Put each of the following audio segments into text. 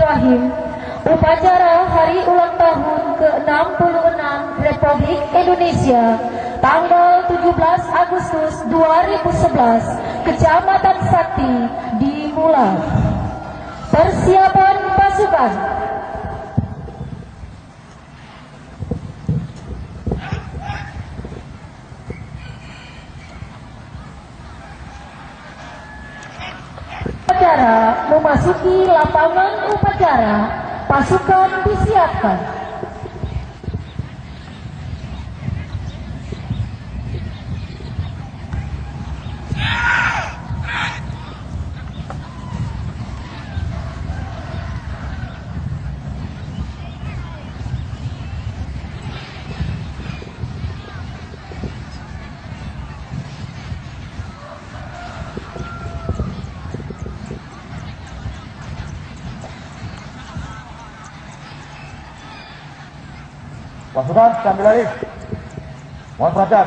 Bismillahirrahmanirrahim. Upacara Hari Ulang Tahun ke-66 Republik Indonesia tanggal 17 Agustus 2011 Kecamatan Sakti dimulai. Persiapan pasukan. Upacara memasuki lapangan upacara, pasukan disiapkan. Pasukan sambil lari. Mohon perhatian.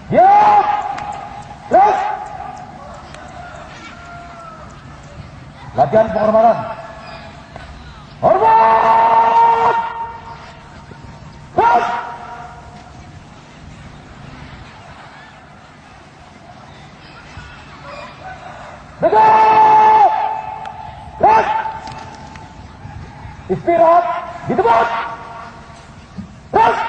Siap. Terus. Latihan penghormatan. Hormat. Terus. Tegak. Terus. Istirahat di tempat. Terus.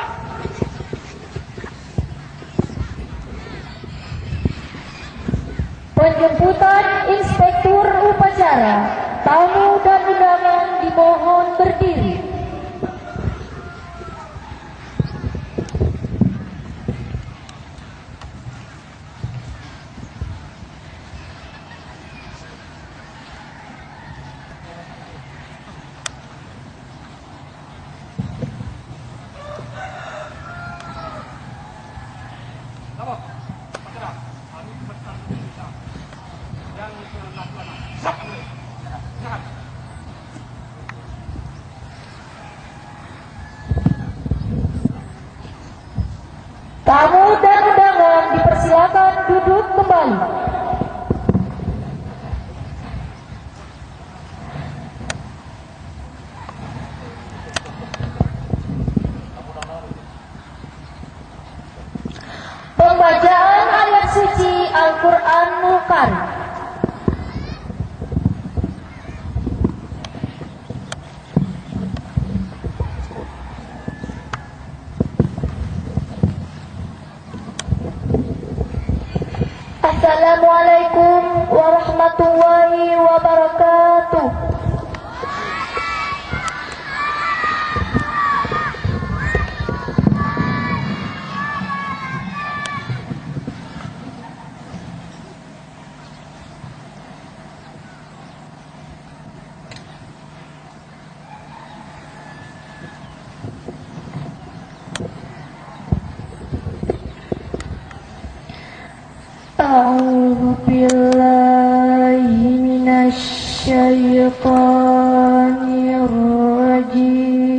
Penjemputan Inspektur Upacara, tamu dan undangan dimohon berdiri. Tamu dan undangan dipersilakan duduk kembali. Pembacaan ayat suci Al-Quranul Karim. Assalamualaikum warahmatullahi wabarakatuh. A'udzu billahi minasy syaithanir rajim.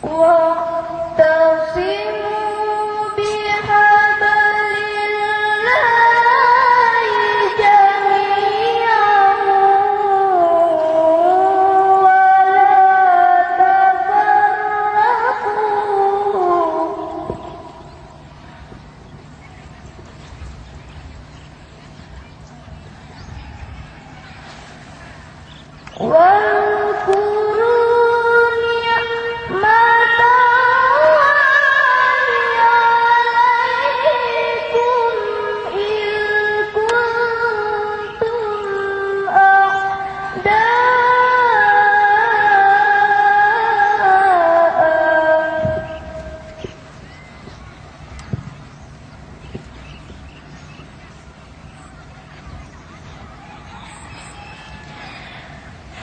واعتصموا بحبل الله جميعا ولا تفرقوا واذكروا نعمة الله عليكم إذ كنتم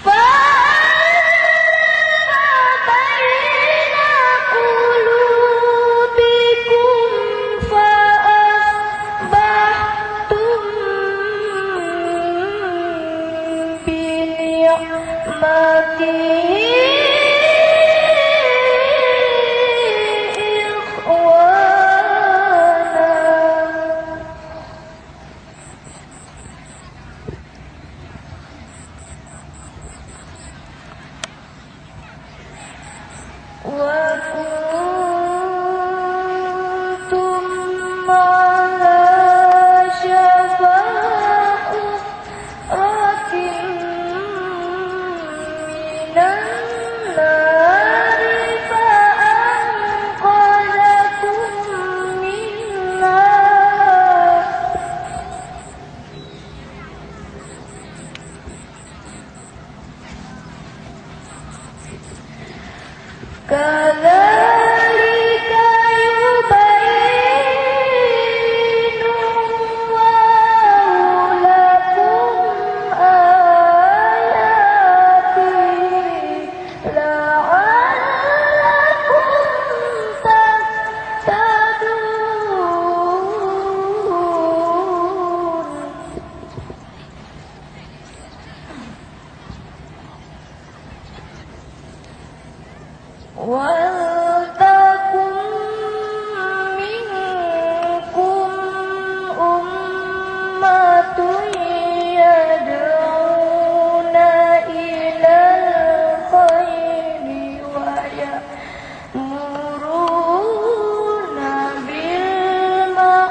فألف بين قلوبكم فأصبحتم بنعمته إخوانا وكنتم على شفا حفرة من النار فأنقذكم منها كذلك يبين الله لكم آياته لعلكم تهتدون ولتكن منكم أمة يدعون إلى الخير ويأمرون بالمعروف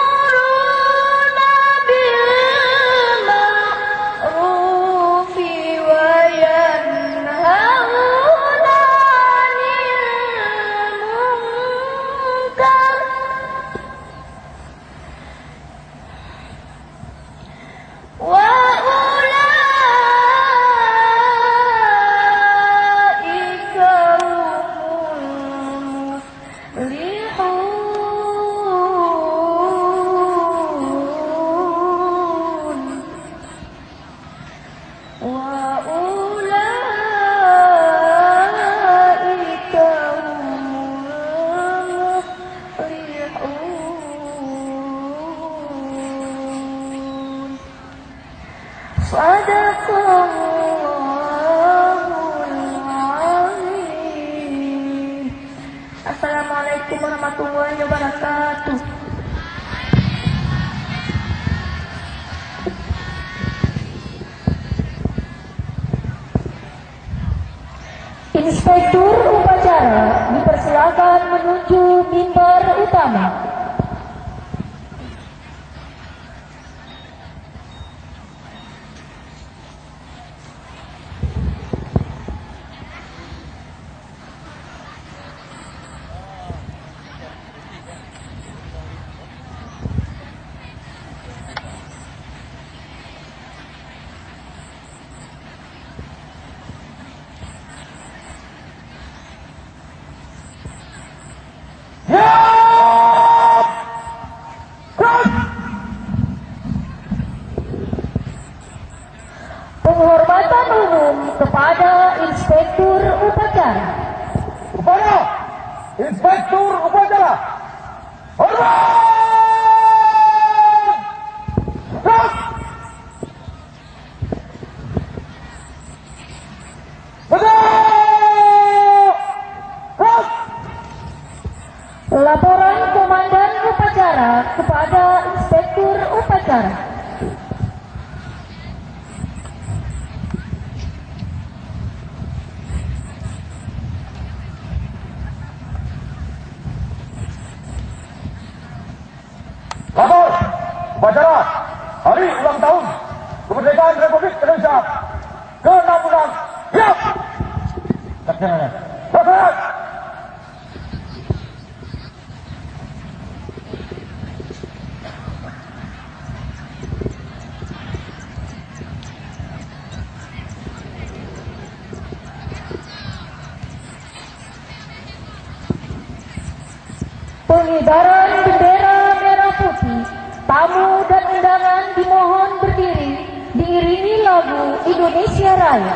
ويأمرون بالمعروف وينهون عن المنكر وأولئك هم المفلحون وأولئك هم المفلحون صدق الله العظيم. Assalamualaikum warahmatullahi wabarakatuh. Inspektur upacara dipersilakan menuju mimbar utama. Penghormatan umum kepada Inspektur Upacara. Kepada Inspektur Upacara. Hormat! Terus! Betul! Terus! Laporan Komandan Upacara kepada Inspektur Upacara. Lapor! Upacara Hari Ulang Tahun Kemerdekaan Republik Indonesia ke-66. Siap! Laksananya. Laksananya. Pengibaran bendera merah putih, tamu dan undangan dimohon berdiri diiringi lagu Indonesia Raya.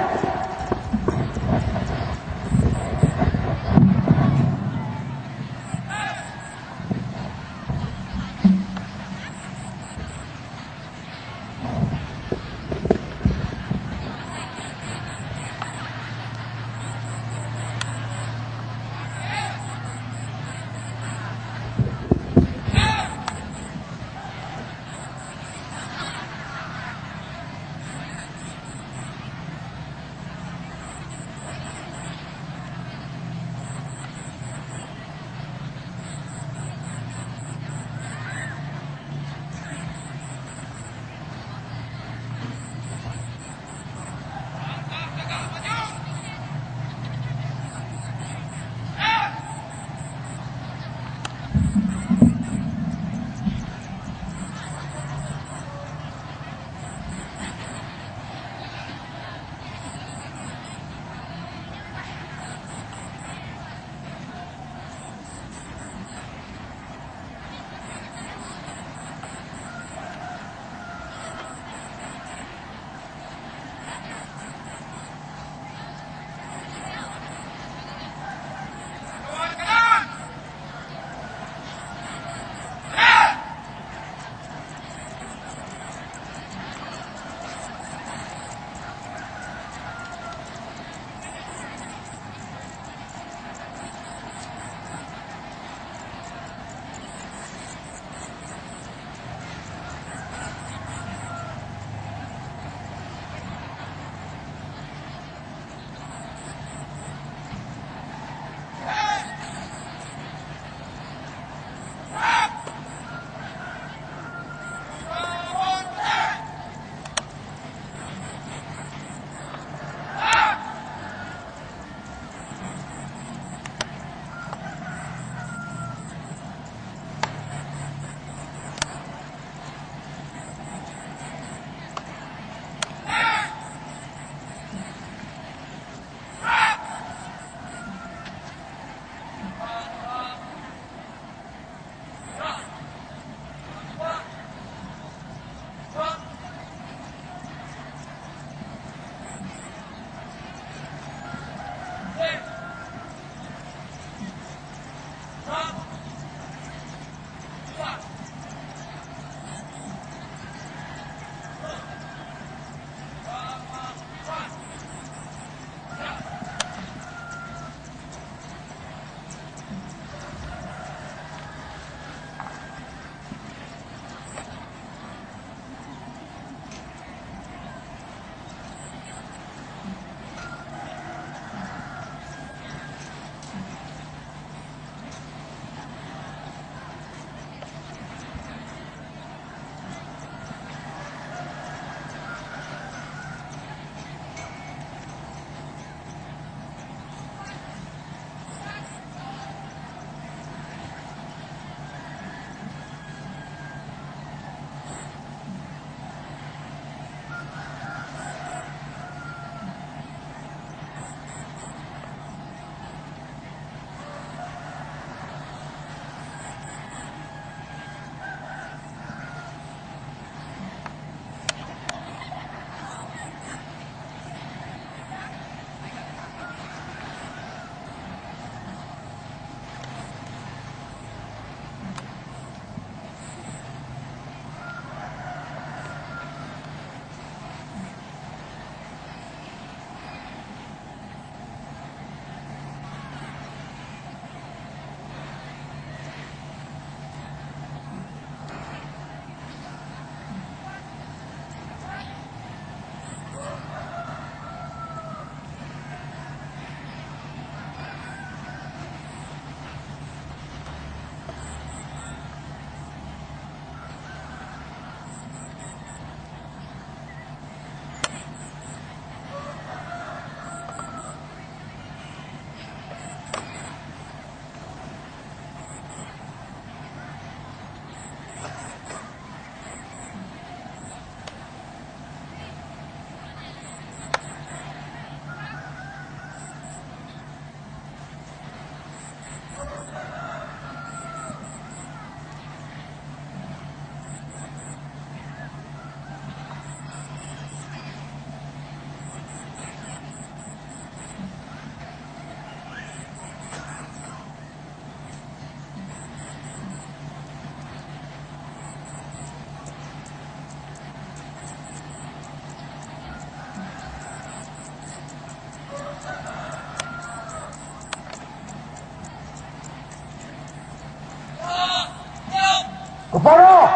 kepada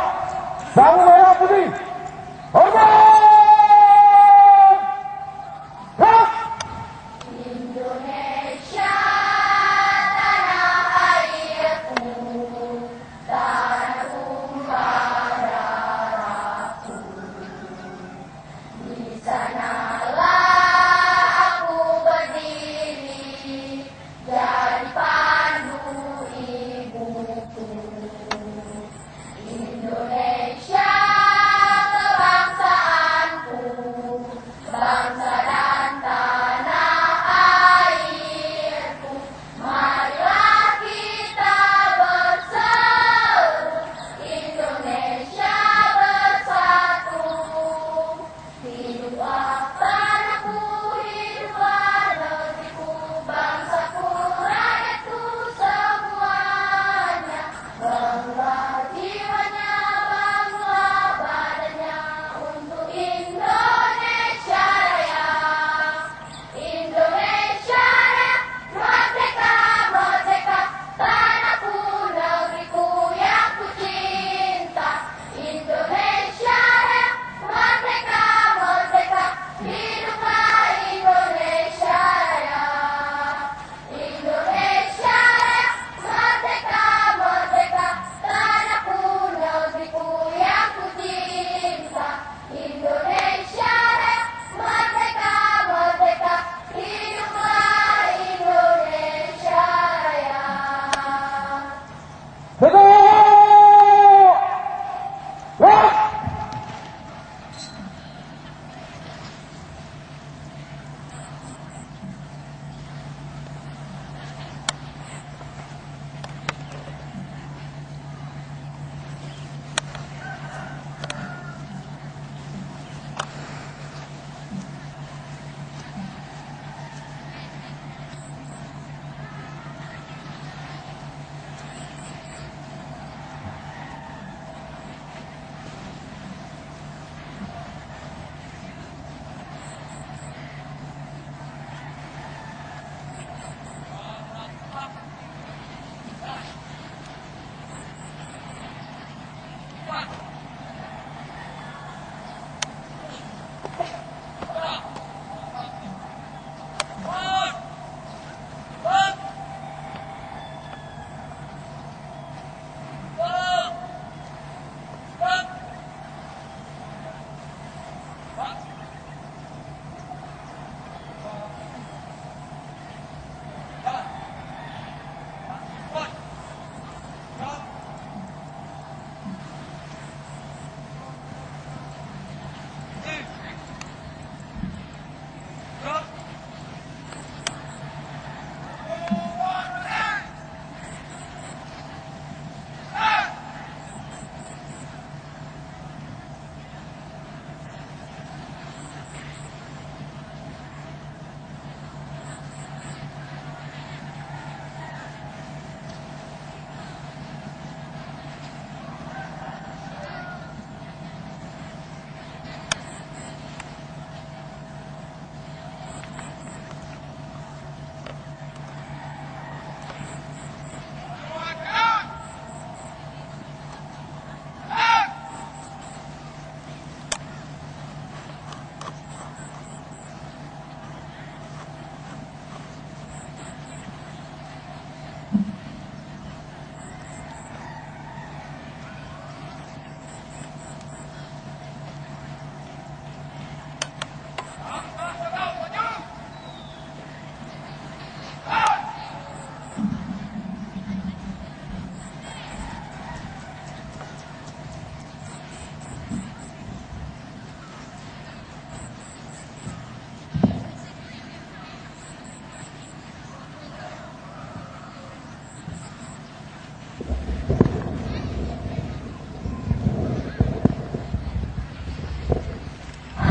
Sang Merah Putih, hormat! Gerak! Indonesia tanah airku, tanah tumpah darahku. Di sanalah aku berdiri, jadi pandu ibuku. Indonesia kebangsaanku, bangsa dan tanah airku. Marilah kita bersatu, Indonesia bersatu. Hiduplah tanahku, hiduplah negeriku, bangsaku, rakyatku semuanya. Bangga jiwanya, bangga badannya untuk Indonesia Raya. Indonesia Raya, merdeka, merdeka, tanahku, negeriku yang ku cinta. Indonesia Raya, merdeka, merdeka, hiduplah Indonesia Raya. Indonesia Raya, merdeka, merdeka, tanahku, negeriku yang ku cinta. Indonesia Raya, merdeka, merdeka, hiduplah Indonesia Raya. Betul! Gerak!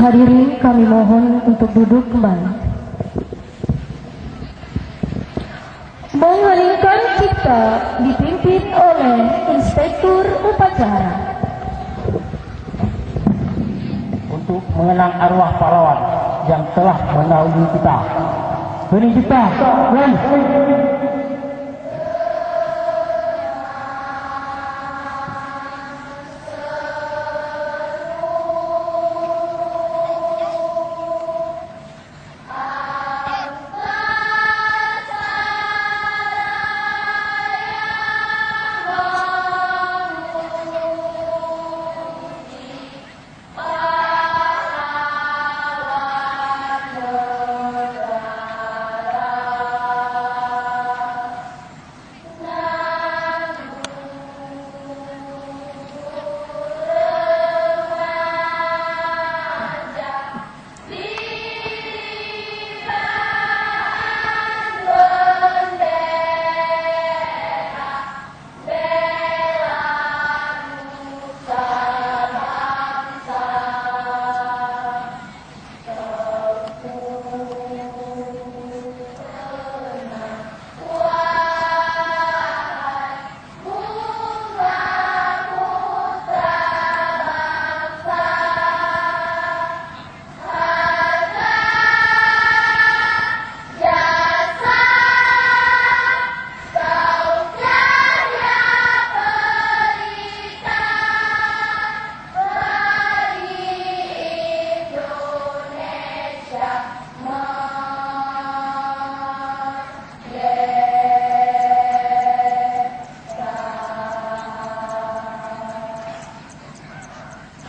Hadirin kami mohon untuk duduk kembali. Mengheningkan cipta dipimpin oleh Inspektur Upacara. Untuk mengenang arwah pahlawan yang telah mendahului kita. Hening cipta,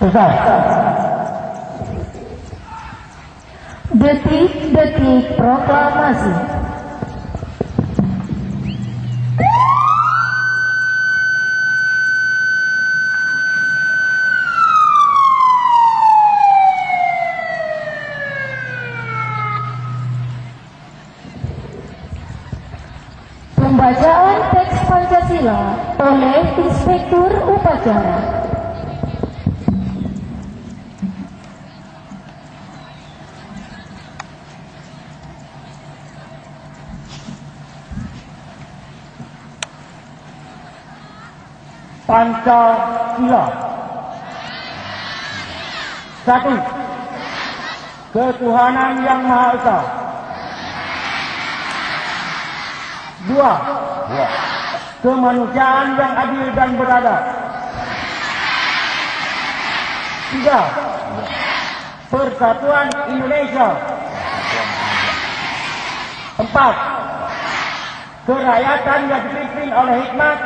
Selesai. Detik-detik proklamasi. Pembacaan teks Pancasila oleh Inspektur Upacara. Pancasila. 1. Ketuhanan Yang Maha Esa. 2. Kemanusiaan yang adil dan beradab. 3. Persatuan Indonesia. 4. Kerakyatan yang dipimpin oleh hikmat,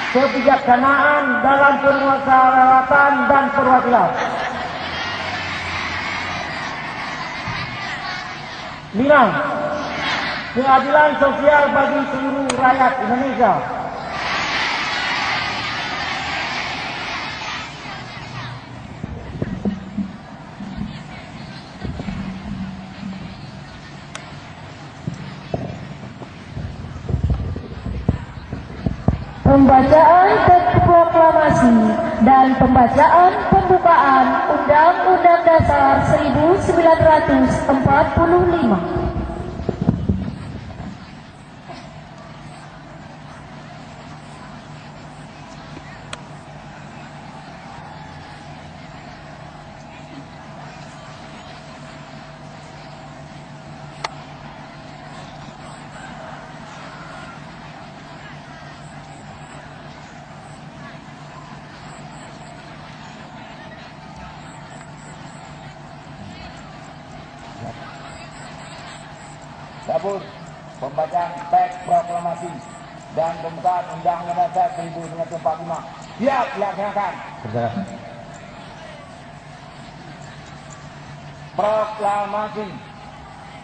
kebijaksanaan dalam permusyawaratan dan perwakilan. 5. Keadilan sosial bagi seluruh rakyat Indonesia. 6. Pembacaan teks proklamasi dan pembacaan pembukaan Undang-Undang Dasar 1945. Dapur pembacaan teks proklamasi dan pembukaan Undang-Undang Dasar 1945 siap dilaksanakan. Proklamasi.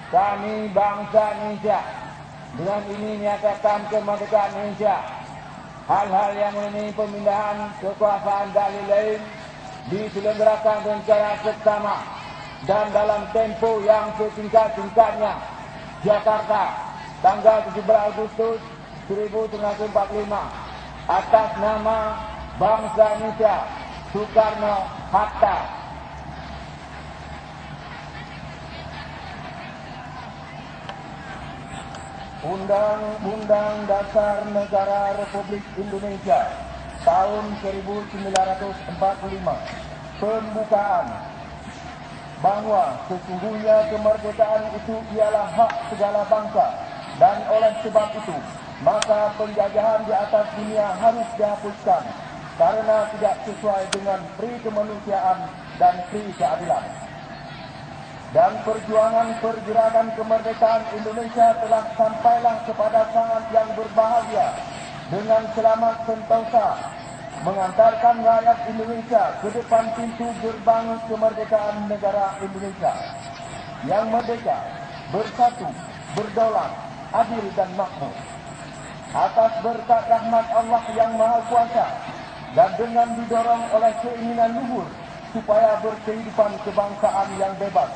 Kami bangsa Indonesia dengan ini menyatakan kemerdekaan Indonesia. Hal-hal yang mengenai pemindahan kekuasaan dari lain diselenggarakan secara seksama dan dalam tempo yang setingkat-tingkatnya. Jakarta, tanggal 17 Agustus 1945, atas nama bangsa Indonesia, Soekarno-Hatta. Undang-Undang Dasar Negara Republik Indonesia tahun 1945, pembukaan bahwa sesungguhnya kemerdekaan itu ialah hak segala bangsa, dan oleh sebab itu maka penjajahan di atas dunia harus dihapuskan karena tidak sesuai dengan pri kemanusiaan dan pri keadilan. Dan perjuangan pergerakan kemerdekaan Indonesia telah sampailah kepada saat yang berbahagia dengan selamat sentosa mengantarkan rakyat Indonesia ke depan pintu gerbang kemerdekaan negara Indonesia yang merdeka, bersatu, berdaulat, adil dan makmur. Atas berkat rahmat Allah yang Maha Kuasa dan dengan didorong oleh keinginan luhur supaya berkehidupan kebangsaan yang bebas,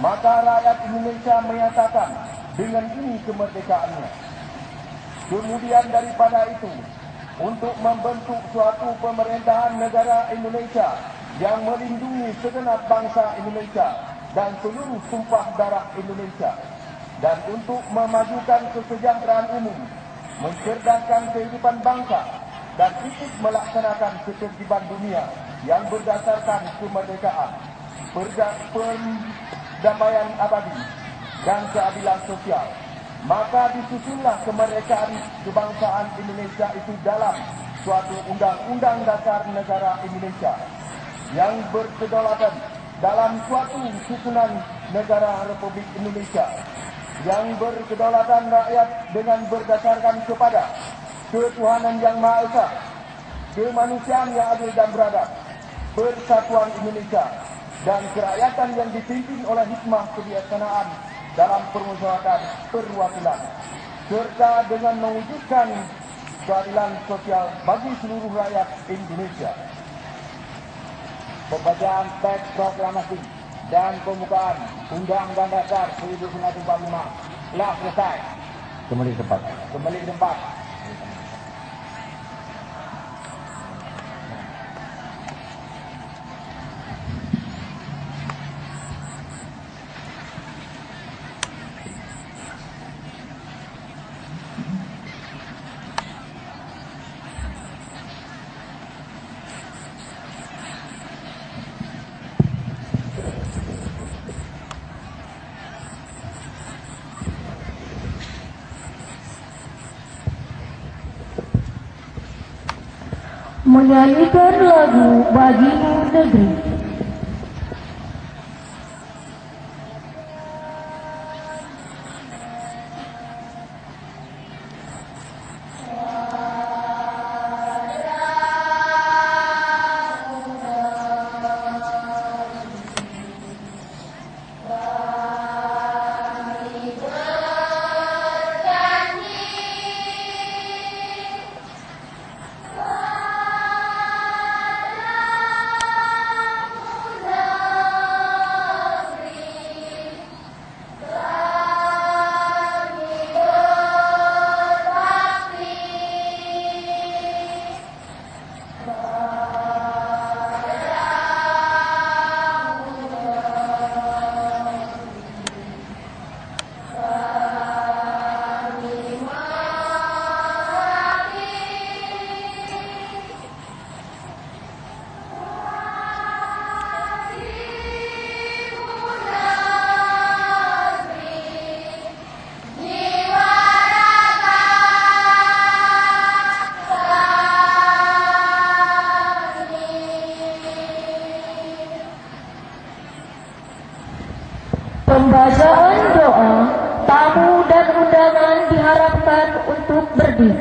maka rakyat Indonesia menyatakan dengan ini kemerdekaannya. Kemudian daripada itu, untuk membentuk suatu pemerintahan negara Indonesia yang melindungi segenap bangsa Indonesia dan seluruh tumpah darah Indonesia, dan untuk memajukan kesejahteraan umum, mencerdaskan kehidupan bangsa, dan ikut melaksanakan ketertiban dunia yang berdasarkan kemerdekaan, perdamaian abadi, dan keadilan sosial. Maka disusunlah kemerdekaan kebangsaan Indonesia itu dalam suatu undang-undang dasar negara Indonesia yang berkedaulatan dalam suatu susunan negara Republik Indonesia yang berkedaulatan rakyat dengan berdasarkan kepada ketuhanan yang Maha Esa, kemanusiaan yang adil dan beradab, persatuan Indonesia, dan kerakyatan yang dipimpin oleh hikmah kebijaksanaan dalam permusyawaratan perwakilan, serta dengan mewujudkan keadilan sosial bagi seluruh rakyat Indonesia. Pembacaan teks proklamasi dan pembukaan Undang-Undang Dasar 1945 telah selesai. Kembali tempat. Kembali tempat. Menyanyikan lagu Bagimu Negeri. Pembacaan doa, tamu dan undangan diharapkan untuk berdiri.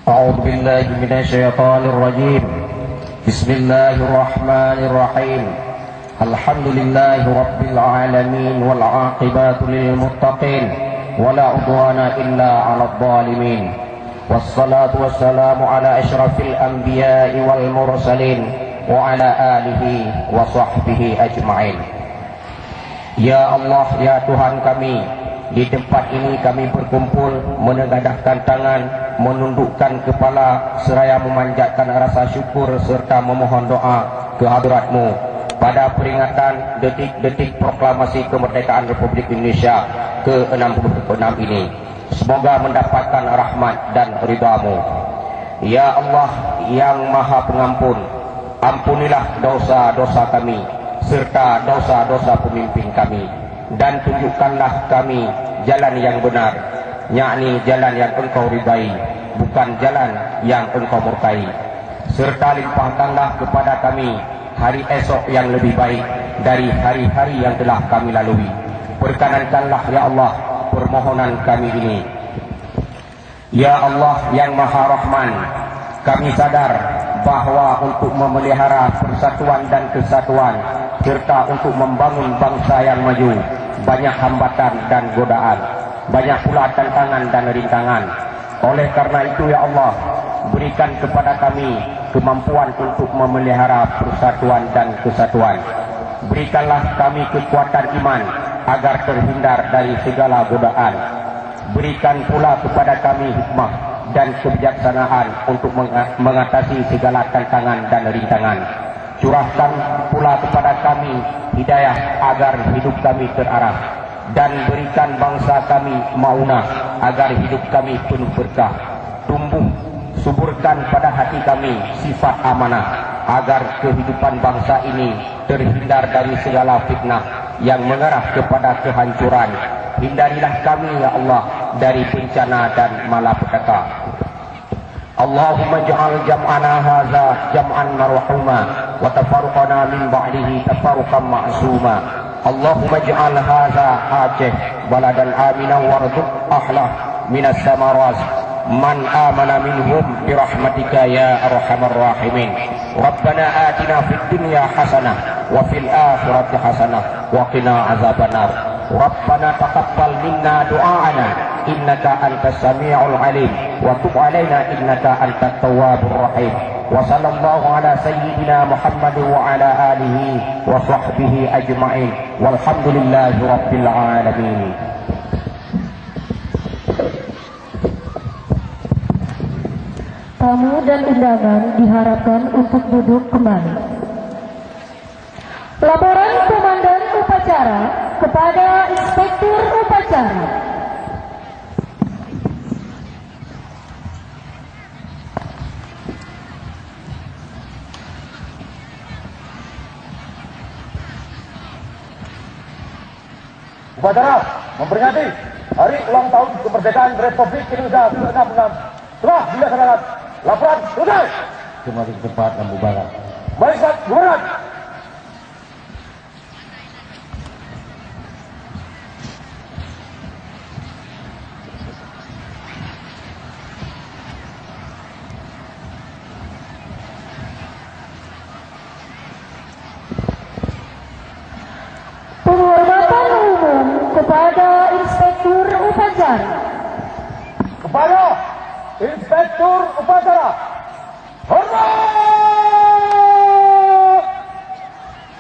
أعوذ بالله من الشيطان الرجيم. بسم الله الرحمن الرحيم. الحمد لله رب العالمين والعاقبة للمتقين ولا عدوان إلا على الظالمين والصلاة والسلام على أشرف الأنبياء والمرسلين وعلى آله وصحبه أجمعين. Ya Allah, ya Tuhan kami, di tempat ini kami berkumpul menengadahkan tangan, menundukkan kepala seraya memanjatkan rasa syukur serta memohon doa ke hadirat-Mu pada peringatan detik-detik proklamasi kemerdekaan Republik Indonesia ke-66 ini. Semoga mendapatkan rahmat dan ridha-Mu. Ya Allah yang Maha Pengampun, ampunilah dosa-dosa kami serta dosa-dosa pemimpin kami, dan tunjukkanlah kami jalan yang benar, yakni jalan yang Engkau ridai, bukan jalan yang Engkau murkai. Serta limpahkanlah kepada kami hari esok yang lebih baik dari hari-hari yang telah kami lalui. Perkenankanlah ya Allah permohonan kami ini. Ya Allah yang Maha Rahman, kami sadar bahwa untuk memelihara persatuan dan kesatuan serta untuk membangun bangsa yang maju, banyak hambatan dan godaan, banyak pula tantangan dan rintangan. Oleh karena itu ya Allah, berikan kepada kami kemampuan untuk memelihara persatuan dan kesatuan. Berikanlah kami kekuatan iman agar terhindar dari segala godaan. Berikan pula kepada kami hikmah dan kebijaksanaan untuk mengatasi segala tantangan dan rintangan. Curahkan pula kepada kami hidayah agar hidup kami terarah, dan berikan bangsa kami maunah agar hidup kami penuh berkah. Tumbuh suburkan pada hati kami sifat amanah agar kehidupan bangsa ini terhindar dari segala fitnah yang mengarah kepada kehancuran. Hindarilah kami ya Allah dari bencana dan malapetaka. Allahumma ij'al jam'ana hadza jam'an marhuma wa tafarruqana min ba'dihi tafarruqan ma'suma. Allahumma ij'al hadza hajah baladan aminan warzuq ahlah minas samarat man amana minhum birahmatika ya arhamar rahimin. Rabbana atina fid dunya hasanah wa fil akhirati hasanah wa qina azabannar. Rabbana taqabbal minna du'aana innaka antas sami'ul alim wa tub alaina innaka antat tawwabur rahim. Wa sallallahu ala sayyidina Muhammad wa ala alihi wa sahbihi ajma'in walhamdulillahi rabbil alamin. Tamu dan undangan diharapkan untuk duduk kembali. Laporan Komandan Upacara kepada Inspektur Upacara. Upacara memperingati Hari Ulang Tahun Kemerdekaan Republik Indonesia ke-66 telah dilaksanakan. Laporan selesai. Kembali ke tempat dan bubaran. Baik, bubaran. Penghormatan umum kepada Inspektur Upacara. Kepada Inspektur Upacara, hormat!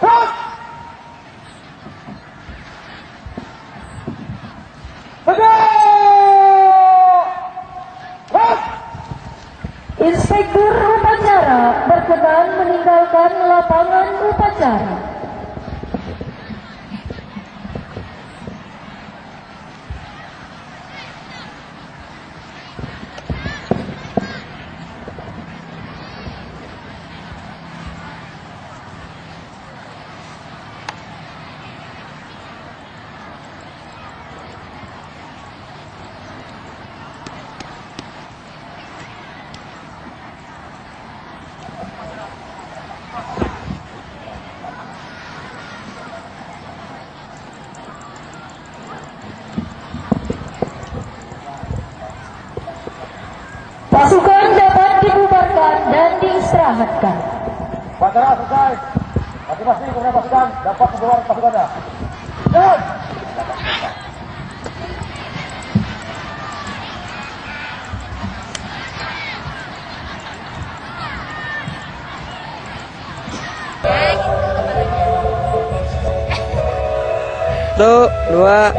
Cut! Tegak! Cut! Inspektur Upacara berkenan meninggalkan lapangan upacara. Pasukan dapat dibubarkan dan diistirahatkan. Upacara selesai. Masing-masing kepada pasukan dapat membawa pasukannya. Jalan! Satu, dua.